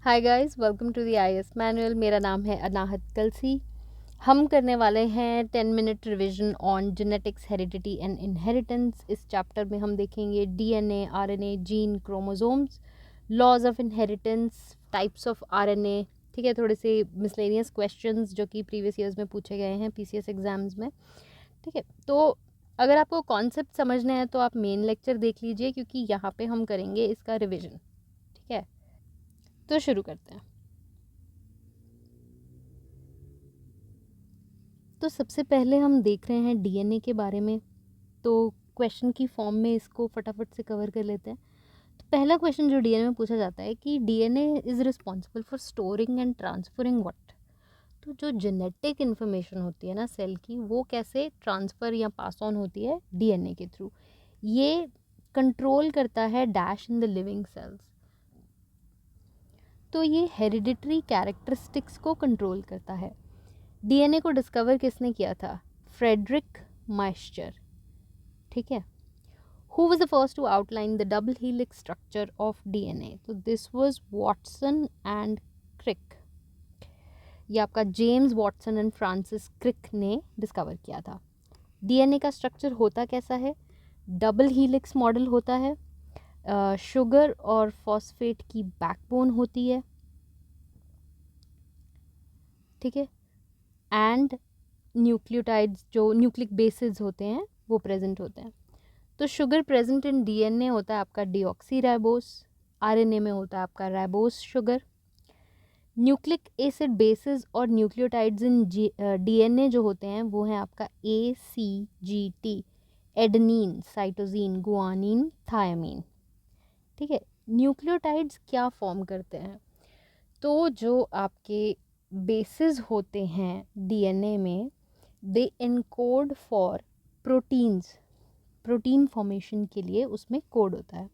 Hi guys, welcome to the IAS manual. मेरा नाम है अनाहत कलसी। हम करने वाले हैं 10 minute revision on genetics, heredity and inheritance. इस चैप्टर में हम देखेंगे DNA, RNA, gene, chromosomes, laws of inheritance, types of RNA. ठीक है, थोड़े से मिसलेनियस क्वेश्चंस जो कि प्रीवियस ईयर्स में पूछे गए हैं पीसीएस एग्जाम्स में। ठीक है, तो अगर आपको कॉन्सेप्ट समझने हैं तो आप मेन लेक्चर देख लीजिए, क्योंकि यहाँ पे हम करेंगे इसका रिविजन। ठीक है, तो शुरू करते हैं। तो सबसे पहले हम देख रहे हैं डीएनए के बारे में। तो क्वेश्चन की फॉर्म में इसको फटाफट से कवर कर लेते हैं। तो पहला क्वेश्चन जो डीएनए में पूछा जाता है कि DNA is responsible for storing and transferring what. तो जो जेनेटिक इन्फॉर्मेशन होती है ना सेल की, वो कैसे ट्रांसफ़र या पास ऑन होती है डीएनए के थ्रू। ये कंट्रोल करता है dash in the living cells. तो ये हेरिडिटरी कैरेक्टरिस्टिक्स को कंट्रोल करता है। डीएनए को डिस्कवर किसने किया था? फ्रेडरिक माइस्चर। ठीक है। Who was the first to outline the double helix structure of DNA? तो this was Watson and Crick. ये आपका James Watson and Francis Crick ने डिस्कवर किया था। डीएनए का स्ट्रक्चर होता कैसा है? डबल हीलिक्स मॉडल होता है। शुगर और फॉस्फेट की बैकबोन होती है। ठीक है। एंड न्यूक्लियोटाइड्स, जो न्यूक्लिक बेसिस होते हैं, वो प्रेजेंट होते हैं। तो शुगर प्रेजेंट इन डीएनए होता है आपका डीऑक्सी राइबोस। आरएनए में होता है आपका ribose sugar. Nucleic acid basis और न्यूक्लियोटाइड्स इन डीएनए जो होते हैं वो हैं आपका ACGT, adenine, cytosine, guanine, thymine. ठीक है। न्यूक्लियोटाइड्स क्या फॉर्म करते हैं? तो जो आपके बेसिस होते हैं डीएनए में, they encode for proteins. Protein formation के लिए उसमें कोड होता है।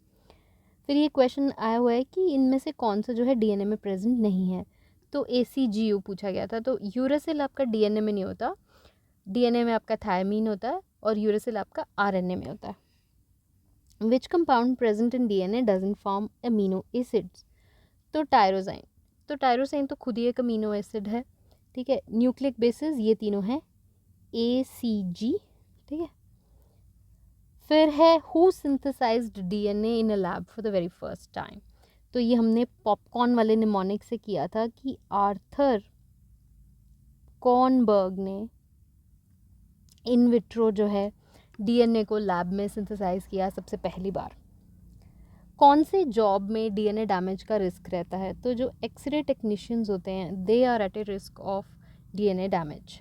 फिर ये क्वेश्चन आया हुआ है कि इनमें से कौन सा जो है डीएनए में प्रेजेंट नहीं है। तो ACGU पूछा गया था। तो यूरेसिल आपका डीएनए में नहीं होता। डीएनए में आपका थायमीन होता है और यूरेसिल आपका आरएनए में होता है। Which compound present in DNA doesn't form amino acids? तो टायरोसाइन। तो टायरोसाइन तो खुद ही एक अमीनो एसिड है। ठीक है। न्यूक्लिक बेसिस ये तीनों हैं ACG। ठीक है। फिर है who synthesized DNA in a lab for the very first time. तो ये हमने पॉपकॉर्न वाले निमोनिक से किया था कि आर्थर कॉर्नबर्ग ने इन विट्रो जो है डीएनए को लैब में सिंथेसाइज किया सबसे पहली बार। कौन से जॉब में डीएनए डैमेज का रिस्क रहता है? तो जो एक्सरे टेक्नीशियंस होते हैं, they are at a risk of DNA damage.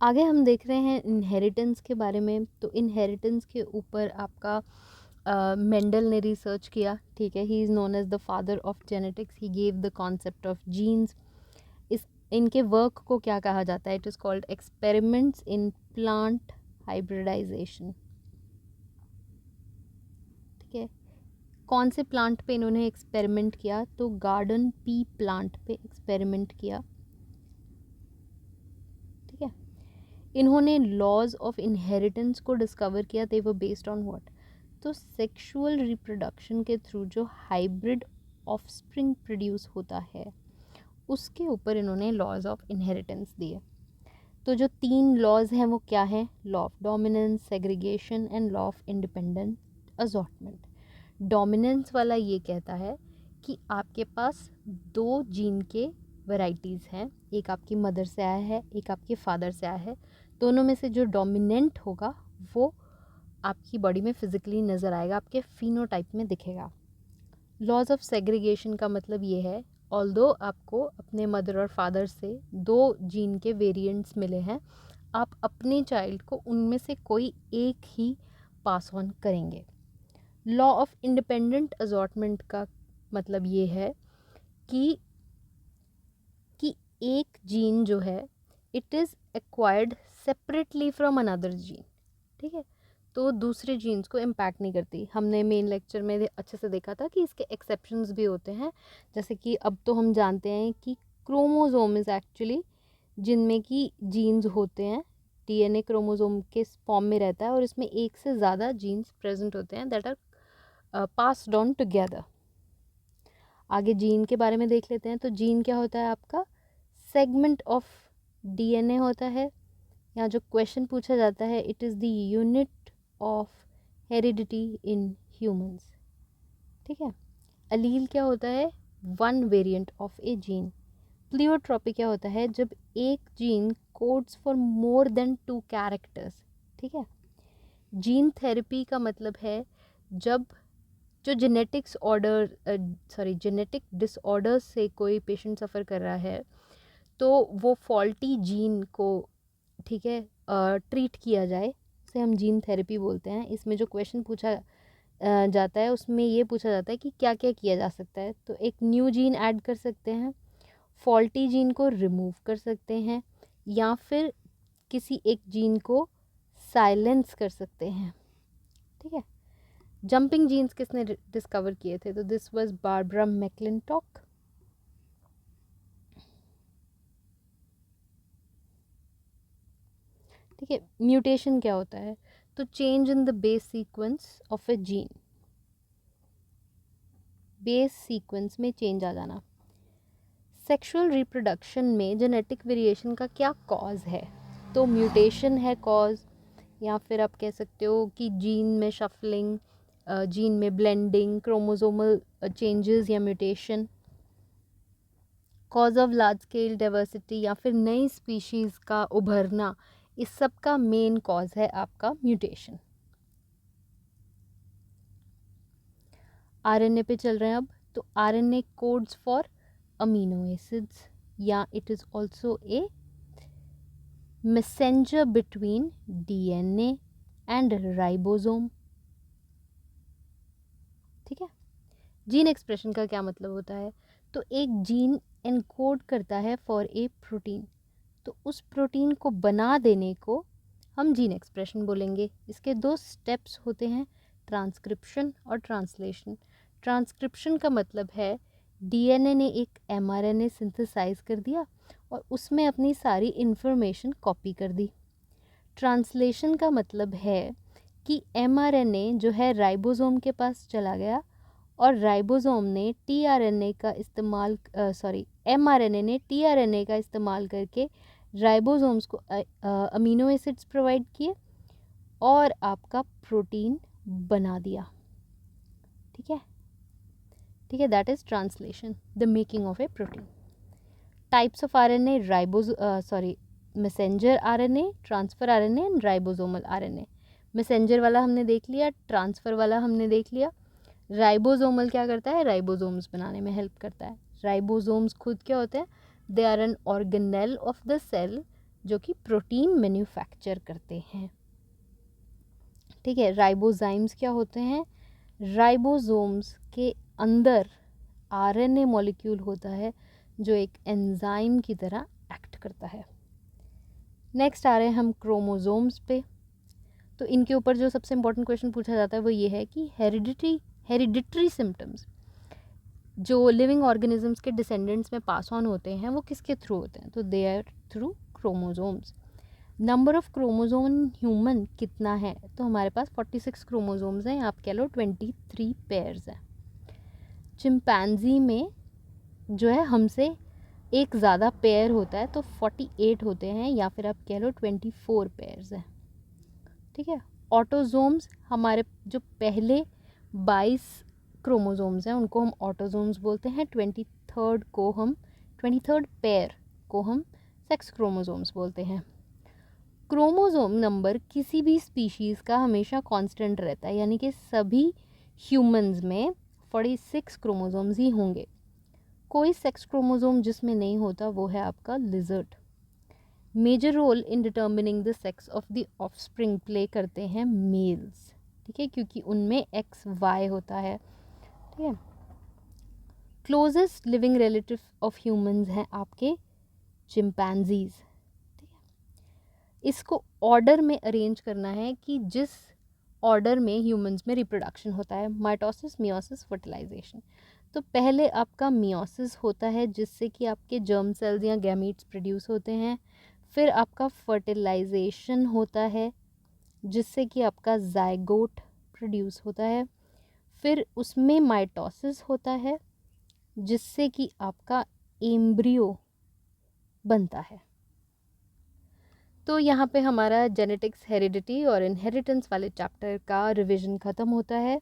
आगे हम देख रहे हैं इनहेरिटेंस के बारे में। तो इनहेरिटेंस के ऊपर आपका मेंडल ने रिसर्च किया। ठीक है। He is known as the father of genetics. He gave the concept of genes. इस इनके वर्क को क्या कहा जाता है? It is called experiments in plant hybridization. ठीक है। कौन से प्लांट पे इन्होंने एक्सपेरिमेंट किया? तो गार्डन पी प्लांट पे एक्सपेरिमेंट किया। ठीक है। इन्होंने लॉज ऑफ इनहेरिटेंस को डिस्कवर किया। दे वर बेस्ड ऑन व्हाट? तो सेक्सुअल रिप्रोडक्शन के थ्रू जो हाइब्रिड ऑफस्प्रिंग प्रोड्यूस होता है, उसके ऊपर इन्होंने लॉज ऑफ इनहेरिटेंस दिए। तो जो 3 लॉज हैं वो क्या हैं? Law of dominance, segregation and law of independent assortment. Dominance वाला ये कहता है कि आपके पास 2 जीन के वैरायटीज़ हैं। एक आपकी मदर से आया है, एक आपके फादर से आया है। दोनों में से जो डोमिनेंट होगा वो आपकी बॉडी में फिजिकली नज़र आएगा, आपके फिनोटाइप में दिखेगा। लॉज ऑफ सेग्रीगेशन का मतलब ये है, ऑल्दो आपको अपने मदर और फादर से 2 जीन के वेरिएंट्स मिले हैं, आप अपने चाइल्ड को उनमें से कोई एक ही पास ऑन करेंगे। लॉ ऑफ इंडिपेंडेंट असॉर्टमेंट का मतलब ये है कि एक जीन जो है, it is acquired separately from another gene. ठीक है। तो दूसरे जीन्स को इम्पैक्ट नहीं करती। हमने मेन लेक्चर में अच्छे से देखा था कि इसके एक्सेप्शंस भी होते हैं। जैसे कि अब तो हम जानते हैं कि क्रोमोसोम इज़ एक्चुअली जिनमें कि जीन्स होते हैं, डीएनए क्रोमोसोम के फॉर्म में रहता है और इसमें एक से ज़्यादा जीन्स प्रेजेंट होते हैं that are passed on together. आगे जीन के बारे में देख लेते हैं। तो जीन क्या होता है आपका? सेगमेंट ऑफ डीएनए होता है। यहाँ जो क्वेश्चन पूछा जाता है, it is the unit of heredity in humans. ठीक है। अलील क्या होता है? One variant of A gene. Pleiotropy क्या होता है? जब एक gene codes for more than 2 characters. ठीक है। जीन थेरेपी का मतलब है जब जो जेनेटिक डिसऑर्डर से कोई पेशेंट सफ़र कर रहा है, तो वो फॉल्टी जीन को, ठीक है, ट्रीट किया जाए, से हम जीन थेरेपी बोलते हैं। इसमें जो क्वेश्चन पूछा जाता है उसमें ये पूछा जाता है कि क्या क्या किया जा सकता है। तो एक न्यू जीन ऐड कर सकते हैं, फॉल्टी जीन को रिमूव कर सकते हैं, या फिर किसी एक जीन को साइलेंस कर सकते हैं। ठीक है। जंपिंग जीन्स किसने डिस्कवर किए थे? तो दिस वाज बारबरा मैक्लिंटॉक। ठीक है। म्यूटेशन क्या होता है? तो change in the base sequence of A gene, base sequence में चेंज आ जाना। सेक्सुअल रिप्रोडक्शन में जेनेटिक वेरिएशन का क्या कॉज है? तो म्यूटेशन है कॉज, या फिर आप कह सकते हो कि जीन में शफलिंग, जीन में ब्लेंडिंग, क्रोमोसोमल चेंजेस या mutation. Cause of large scale diversity या फिर नई स्पीशीज़ का उभरना, इस सब का मेन कॉज है आपका म्यूटेशन। आरएनए पे चल रहे हैं अब। तो RNA codes for amino acids, या it is also a messenger between DNA and ribosome. ठीक है। जीन एक्सप्रेशन का क्या मतलब होता है? तो एक जीन एनकोड करता है फॉर ए प्रोटीन, तो उस प्रोटीन को बना देने को हम जीन एक्सप्रेशन बोलेंगे। इसके 2 स्टेप्स होते हैं, ट्रांसक्रिप्शन और ट्रांसलेशन। ट्रांसक्रिप्शन का मतलब है डीएनए ने एक एमआरएनए सिंथेसाइज कर दिया और उसमें अपनी सारी इन्फॉर्मेशन कॉपी कर दी। ट्रांसलेशन का मतलब है कि एमआरएनए जो है राइबोसोम के पास चला गया और राइबोसोम ने टीआरएनए का इस्तेमाल एमआरएनए ने टीआरएनए का इस्तेमाल करके राइबोसोम्स को अमीनो एसिड्स प्रोवाइड किए और आपका प्रोटीन बना दिया। ठीक है। ठीक है, that is translation, the making of A protein. Types of RNA, messenger RNA, transfer RNA and ribosomal RNA. Messenger वाला हमने देख लिया, ट्रांसफर वाला हमने देख लिया। राइबोसोमल क्या करता है? राइबोसोम्स बनाने में हेल्प करता है। राइबोसोम्स खुद क्या होते हैं? They are an organelle of the cell जो कि प्रोटीन मैन्युफैक्चर करते हैं। ठीक है। राइबोजाइम्स क्या होते हैं? राइबोसोम्स के अंदर आरएनए मॉलिक्यूल होता है जो एक एंजाइम की तरह एक्ट करता है। नेक्स्ट आ रहे हैं हम क्रोमोसोम्स पे। तो इनके ऊपर जो सबसे इम्पोर्टेंट क्वेश्चन पूछा जाता है वो ये है कि हेरिडिटरी सिम्टम्स जो लिविंग ऑर्गेनिजम्स के डिसेंडेंट्स में पास ऑन होते हैं वो किसके थ्रू होते हैं? तो they are through chromosomes. Number of chromosome in human कितना है? तो हमारे पास 46 क्रोमोसोम्स हैं, आप कह लो 23 पेयर्स हैं। चिंपैंजी में जो है हमसे एक ज़्यादा पेयर होता है तो 48 होते हैं, या फिर आप कह लो 24 पेयर्स हैं। ठीक है। ऑटोजोम्स, हमारे जो पहले 22 क्रोमोसोम्स हैं उनको हम ऑटोजोम्स बोलते हैं। 23rd पेयर को हम सेक्स क्रोमोसोम्स बोलते हैं। क्रोमोसोम नंबर किसी भी स्पीशीज़ का हमेशा कांस्टेंट रहता है, यानी कि सभी ह्यूमंस में 46 क्रोमोसोम्स ही होंगे। कोई सेक्स क्रोमोसोम जिसमें नहीं होता वो है आपका lizard. Major role in determining the sex of the offspring play करते हैं मेल्स। ठीक है, क्योंकि उनमें XY होता है। ठीक है। Closest living relative of humans हैं आपके चिंपैंजीज। ठीक है। इसको ऑर्डर में अरेंज करना है कि जिस ऑर्डर में ह्यूमंस में रिप्रोडक्शन होता है, माइटोसिस, मियोसिस, फर्टिलाइजेशन। तो पहले आपका मियोसिस होता है जिससे कि आपके जर्म सेल्स या गैमीट्स प्रोड्यूस होते हैं। फिर आपका फर्टिलाइजेशन होता है जिससे कि आपका जाइगोट प्रोड्यूस होता है। फिर उसमें माइटोसिस होता है जिससे कि आपका एम्ब्रियो बनता है। तो यहाँ पे हमारा जेनेटिक्स, हेरिडिटी और इनहेरिटेंस वाले चैप्टर का रिवीजन ख़त्म होता है।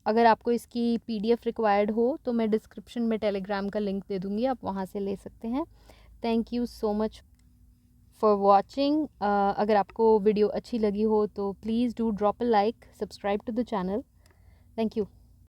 अगर आपको इसकी पीडीएफ रिक्वायर्ड हो तो मैं डिस्क्रिप्शन में टेलीग्राम का लिंक दे दूँगी, आप वहाँ से ले सकते हैं। Thank you so much for watching. अगर आपको वीडियो अच्छी लगी हो तो please do drop a like, subscribe to the channel. Thank you.